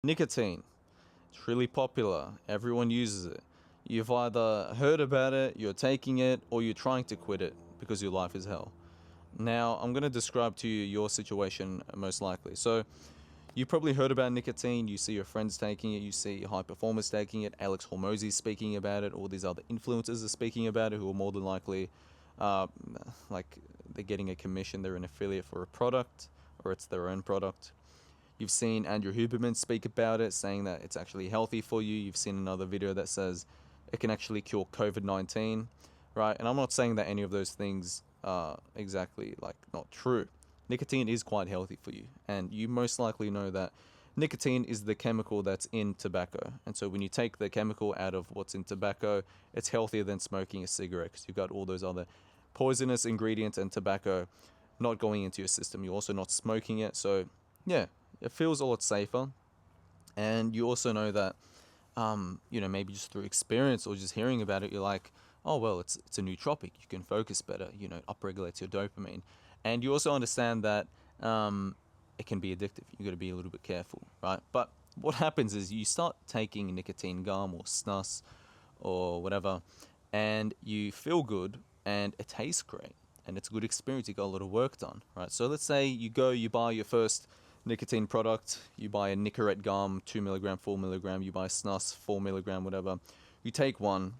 Nicotine. It's really popular. Everyone uses it. You've either heard about it, you're taking it, or you're trying to quit it because your life is hell. Now, I'm going to describe to you your situation most likely. So, you probably heard about nicotine, you see your friends taking it, you see high performers taking it, Alex Hormozy speaking about it, all these other influencers are speaking about it who are more than likely uh, like they're getting a commission, they're an affiliate for a product, or it's their own product. You've seen Andrew Huberman speak about it, saying that it's actually healthy for you. You've seen another video that says it can actually cure COVID-19, right? And I'm not saying that any of those things are exactly like not true. Nicotine is quite healthy for you, and you most likely know that nicotine is the chemical that's in tobacco. And so when you take the chemical out of what's in tobacco, it's healthier than smoking a cigarette because you've got all those other poisonous ingredients and tobacco not going into your system. You're also not smoking it, so yeah, it feels a lot safer. And you also know that, maybe just through experience or just hearing about it, you're like, oh well, it's a nootropic. You can focus better. It upregulates your dopamine, and you also understand that it can be addictive. You got to be a little bit careful, right? But what happens is you start taking nicotine gum or snus or whatever, and you feel good and it tastes great and it's a good experience. You got a lot of work done, right? So let's say you buy your first nicotine product, you buy a Nicorette gum, 2 milligram, 4 milligram, you buy snus, 4 milligram, whatever. You take one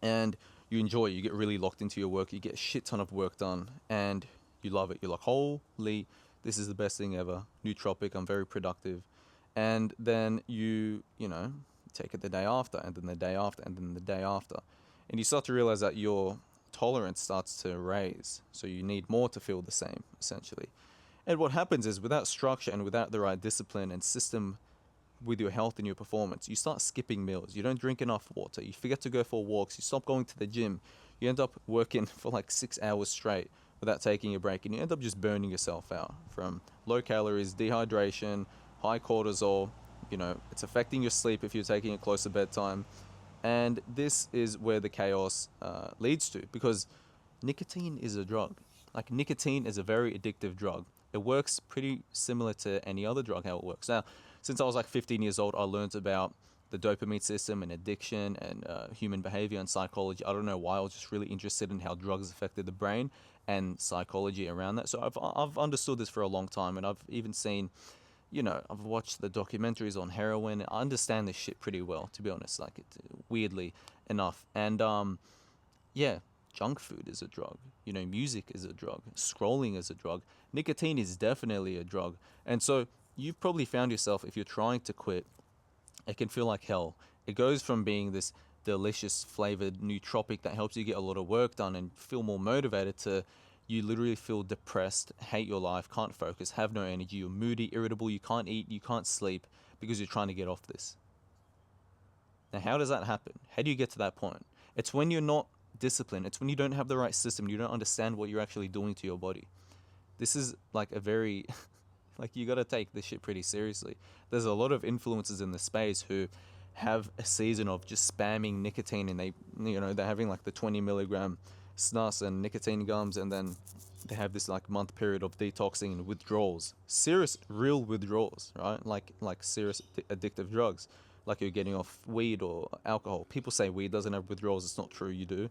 and you enjoy it. You get really locked into your work. You get a shit ton of work done and you love it. You're like, holy, this is the best thing ever. Nootropic, I'm very productive. And then you take it the day after, and then the day after, and then the day after. And you start to realize that your tolerance starts to raise. So you need more to feel the same, essentially. And what happens is without structure and without the right discipline and system with your health and your performance, you start skipping meals. You don't drink enough water. You forget to go for walks. You stop going to the gym. You end up working for like 6 hours straight without taking a break. And you end up just burning yourself out from low calories, dehydration, high cortisol. It's affecting your sleep if you're taking it close to bedtime. And this is where the chaos leads to, because nicotine is a drug. Like, nicotine is a very addictive drug. It works pretty similar to any other drug, how it works. Now, since I was like 15 years old, I learned about the dopamine system and addiction and human behavior and psychology. I don't know why. I was just really interested in how drugs affected the brain and psychology around that. So I've understood this for a long time, and I've even seen, I've watched the documentaries on heroin. I understand this shit pretty well, to be honest. Like, it weirdly enough. And yeah, junk food is a drug. Music is a drug. Scrolling is a drug. Nicotine is definitely a drug. And so you've probably found yourself, if you're trying to quit, it can feel like hell. It goes from being this delicious flavored nootropic that helps you get a lot of work done and feel more motivated to you literally feel depressed, hate your life, can't focus, have no energy, you're moody, irritable, you can't eat, you can't sleep because you're trying to get off this. Now, how does that happen? How do you get to that point? It's when you're not disciplined. It's when you don't have the right system. You don't understand what you're actually doing to your body. This is like a very, like, you got to take this shit pretty seriously. There's a lot of influencers in the space who have a season of just spamming nicotine, and they're having like the 20 milligram snus and nicotine gums, and then they have this like month period of detoxing and withdrawals, serious real withdrawals, right? Like serious addictive drugs, like you're getting off weed or alcohol. People say weed doesn't have withdrawals. It's not true. You do.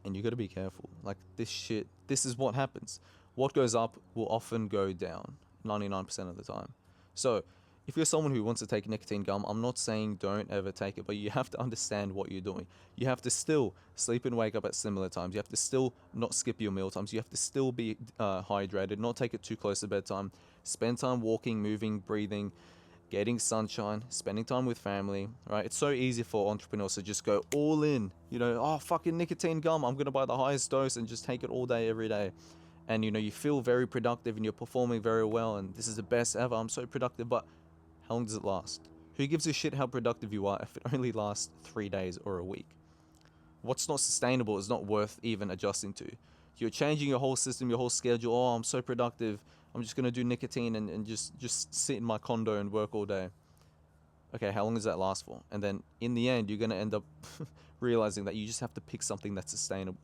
And you got to be careful. Like, this is what happens. What goes up will often go down 99% of the time. So if you're someone who wants to take nicotine gum, I'm not saying don't ever take it, but you have to understand what you're doing. You have to still sleep and wake up at similar times. You have to still not skip your meal times. You have to still be hydrated, not take it too close to bedtime. Spend time walking, moving, breathing, getting sunshine, spending time with family, right? It's so easy for entrepreneurs to just go all in, oh, fucking nicotine gum, I'm going to buy the highest dose and just take it all day, every day. And, you feel very productive and you're performing very well and this is the best ever, I'm so productive, but how long does it last? Who gives a shit how productive you are if it only lasts 3 days or a week? What's not sustainable is not worth even adjusting to. You're changing your whole system, your whole schedule. Oh, I'm so productive, I'm just going to do nicotine and just sit in my condo and work all day. Okay, how long does that last for? And then in the end, you're going to end up realizing that you just have to pick something that's sustainable.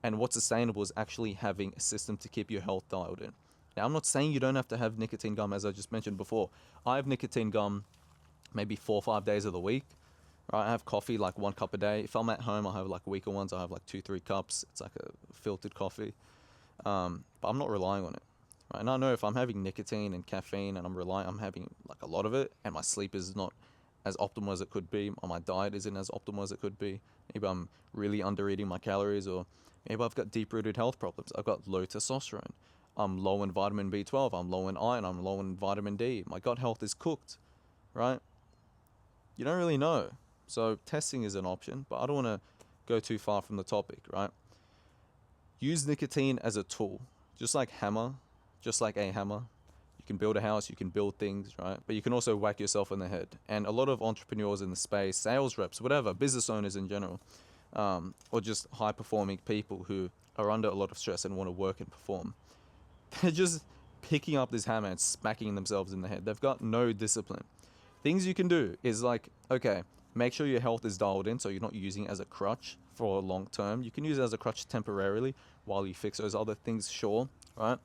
And what's sustainable is actually having a system to keep your health dialed in. Now, I'm not saying you don't have to have nicotine gum, as I just mentioned before. I have nicotine gum maybe 4 or 5 days of the week. Right? I have coffee like 1 cup a day. If I'm at home, I have like weaker ones. I have like 2, 3 cups. It's like a filtered coffee. But I'm not relying on it. Right? And I know if I'm having nicotine and caffeine and I'm having like a lot of it, and my sleep is not as optimal as it could be, or my diet isn't as optimal as it could be. Maybe I'm really under eating my calories, or maybe I've got deep-rooted health problems. I've got low testosterone. I'm low in vitamin B12. I'm low in iron. I'm low in vitamin D. My gut health is cooked, right? You don't really know. So testing is an option, but I don't want to go too far from the topic, right? Use nicotine as a tool, just like a hammer. You can build a house, you can build things, right? But you can also whack yourself in the head. And a lot of entrepreneurs in the space, sales reps, whatever, business owners in general, or just high-performing people who are under a lot of stress and want to work and perform, they're just picking up this hammer and smacking themselves in the head. They've got no discipline. Things you can do is like, okay, make sure your health is dialed in so you're not using it as a crutch for long term. You can use it as a crutch temporarily while you fix those other things, sure, right?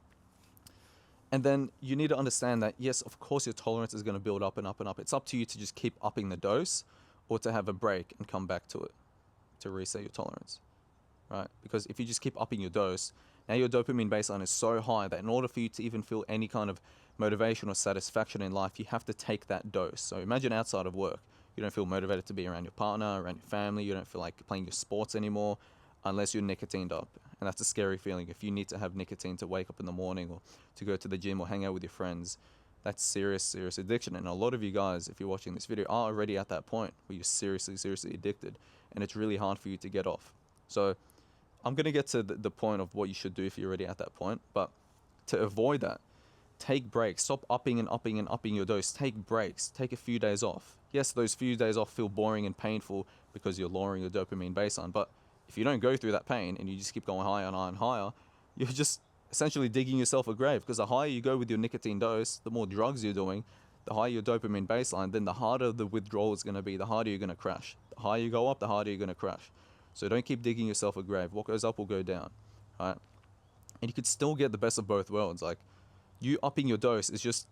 And then you need to understand that, yes, of course, your tolerance is going to build up and up and up. It's up to you to just keep upping the dose or to have a break and come back to it to reset your tolerance, right? Because if you just keep upping your dose, now your dopamine baseline is so high that in order for you to even feel any kind of motivation or satisfaction in life, you have to take that dose. So imagine outside of work, you don't feel motivated to be around your partner, around your family, you don't feel like playing your sports anymore unless you're nicotined up. And that's a scary feeling. If you need to have nicotine to wake up in the morning or to go to the gym or hang out with your friends, that's serious addiction. And a lot of you guys, if you're watching this video, are already at that point where you're seriously addicted, and it's really hard for you to get off. So I'm going to get to the point of what you should do if you're already at that point. But to avoid that, take breaks. Stop upping and upping and upping your dose. Take breaks. Take a few days off. Yes, those few days off feel boring and painful because you're lowering your dopamine baseline. But if you don't go through that pain and you just keep going higher and higher and higher, you're just essentially digging yourself a grave. Because the higher you go with your nicotine dose, the more drugs you're doing, the higher your dopamine baseline, then the harder the withdrawal is going to be, the harder you're going to crash. The higher you go up, the harder you're going to crash. So don't keep digging yourself a grave. What goes up will go down, right? And you could still get the best of both worlds. Like, you upping your dose is just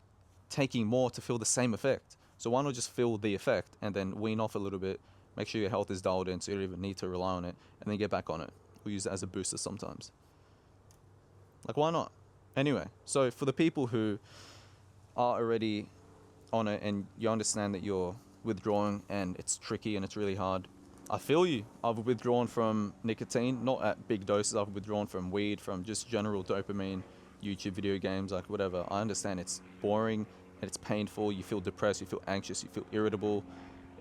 taking more to feel the same effect. So why not just feel the effect and then wean off a little bit, make sure your health is dialed in so you don't even need to rely on it, and then get back on it. We'll use it as a booster sometimes. Like, why not? Anyway, so for the people who are already on it and you understand that you're withdrawing and it's tricky and it's really hard, I feel you. I've withdrawn from nicotine, not at big doses. I've withdrawn from weed, from just general dopamine, YouTube video games, like whatever. I understand it's boring and it's painful. You feel depressed, you feel anxious, you feel irritable.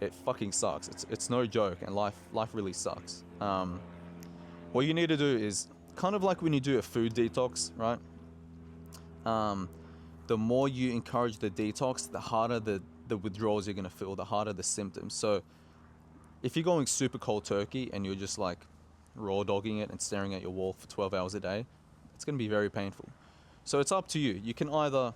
It fucking sucks. It's no joke, and life really sucks. What you need to do is kind of like when you do a food detox, right? The more you encourage the detox, the harder the withdrawals you're gonna feel, the harder the symptoms. So if you're going super cold turkey and you're just like raw dogging it and staring at your wall for 12 hours a day, it's going to be very painful. So it's up to you. You can either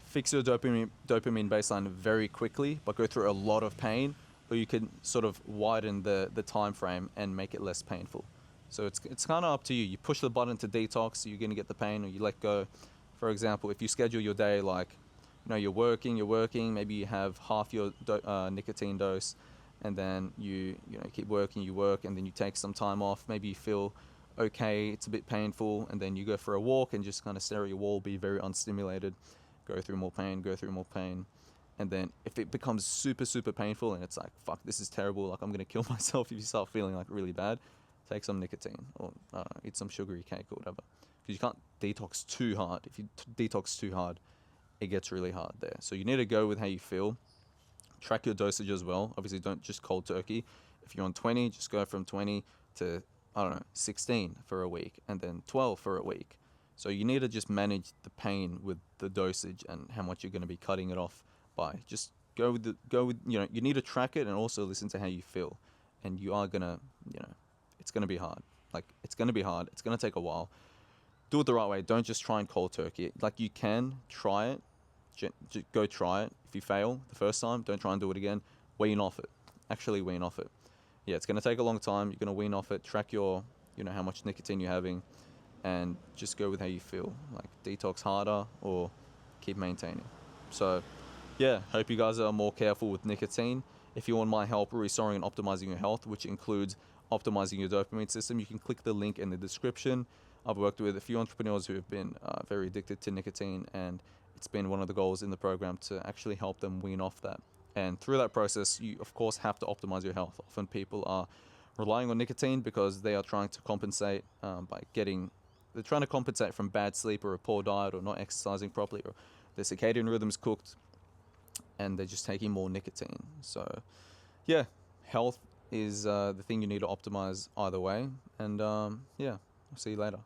fix your dopamine baseline very quickly but go through a lot of pain, or you can sort of widen the time frame and make it less painful. So it's kind of up to you. You push the button to detox, you're going to get the pain, or you let go. For example, if you schedule your day like, you're working, maybe you have half your nicotine dose, and then you keep working, you work, and then you take some time off. Maybe you feel okay, it's a bit painful, and then you go for a walk and just kind of stare at your wall, be very unstimulated, go through more pain. And then if it becomes super painful and it's like, fuck, this is terrible, like I'm going to kill myself, if you start feeling like really bad, take some nicotine or eat some sugary cake or whatever. Because you can't detox too hard. If you detox too hard, it gets really hard there. So you need to go with how you feel. Track your dosage as well. Obviously, don't just cold turkey. If you're on 20, just go from 20 to, 16 for a week, and then 12 for a week. So you need to just manage the pain with the dosage and how much you're going to be cutting it off by. Just go with, you need to track it and also listen to how you feel. And you are going to, it's going to be hard. Like, it's going to be hard. It's going to take a while. Do it the right way. Don't just try and cold turkey it. Like, you can try it. Go try it. If you fail the first time, don't try and do it again. Wean off it. Actually wean off it. Yeah, it's going to take a long time. You're going to wean off it. Track your, how much nicotine you're having. and just go with how you feel. Like detox harder or keep maintaining. So yeah, hope you guys are more careful with nicotine. If you want my help restoring and optimizing your health, which includes optimizing your dopamine system, you can click the link in the description. I've worked with a few entrepreneurs who have been very addicted to nicotine, and it's been one of the goals in the program to actually help them wean off that. And through that process, you of course have to optimize your health. Often people are relying on nicotine because they are trying to compensate they're trying to compensate from bad sleep or a poor diet or not exercising properly, or their circadian rhythm's cooked and they're just taking more nicotine. So yeah, health is the thing you need to optimize either way. And yeah, I'll see you later.